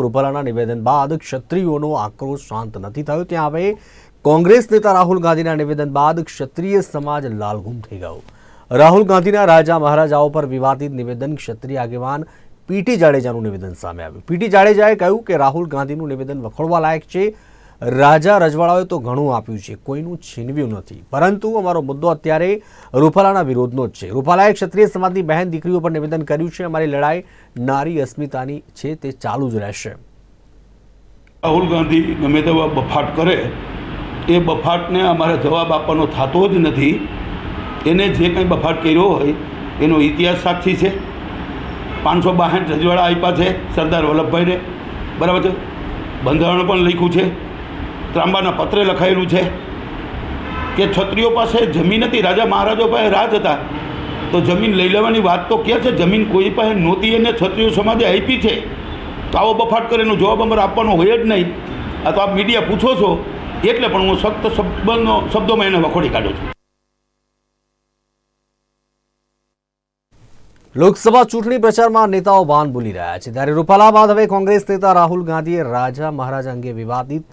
રૂપાલાના નિવેદન બાદ ક્ષત્રિયોનો આક્રોશ શાંત નથી થયો। ત્યાં હવે કોંગ્રેસ નેતા રાહુલ ગાંધીના નિવેદન બાદ ક્ષત્રિય સમાજ લાલઘુમ થઈ ગયો। રાહુલ ગાંધીના રાજા મહારાજાઓ પર વિવાદિત નિવેદન ક્ષત્રિય આગેવાન પીટી જાડેજાનું નિવેદન સામે આવ્યું। પીટી જાડેજાએ કહ્યું કે રાહુલ ગાંધીનું નિવેદન વખોડવા લાયક છે। રાજા રજવાડાઓએ તો ઘણું આપ્યું છે, કોઈનું છીનવ્યું નથી, પરંતુ અમારો મુદ્દો અત્યારે રૂપાલાના વિરોધનો જ છે। રૂપાલાએ ક્ષત્રિય સમાજની બહેન દીકરીઓ પર નિવેદન કર્યું છે, અમારી લડાઈ નારી અસ્મિતાની છે, તે ચાલુ જ રહેશે। રાહુલ ગાંધી ગમે તેવા બફાટ કરે એ બફાટને અમારે જવાબ આપવાનો થતો જ નથી। એને જે કંઈ બફાટ કર્યો હોય એનો ઇતિહાસ સાક્ષી છે। 562 રજવાડા આપ્યા છે સરદાર વલ્લભભાઈને, બરાબર છે। બંધારણ પણ લખ્યું છે, ત્રાંબાના પત્રે લખાયેલું છે કે ક્ષત્રિયો પાસે જમીન હતી, રાજા મહારાજો પાસે રાજ હતા, તો જમીન લઈ લેવાની વાત તો ક્યાં છે? જમીન કોઈ પાસે નહોતી એને ક્ષત્રિય સમાજે આપી છે। તો આવો બફાટ કરે એનો જવાબ અમારે આપવાનો હોય જ નહીં। આ તો આપ મીડિયા પૂછો છો એટલે પણ હું સખ્ત શબ્દોમાં એને વખોડી કાઢું છું। લોકસભા ચૂંટણી પ્રચારમાં નેતાઓ બાન બોલી રહ્યા છે, ત્યારે રૂપાલા બાદ હવે કોંગ્રેસ નેતા રાહુલ ગાંધીએ રાજા મહારાજા અંગે વિવાદિત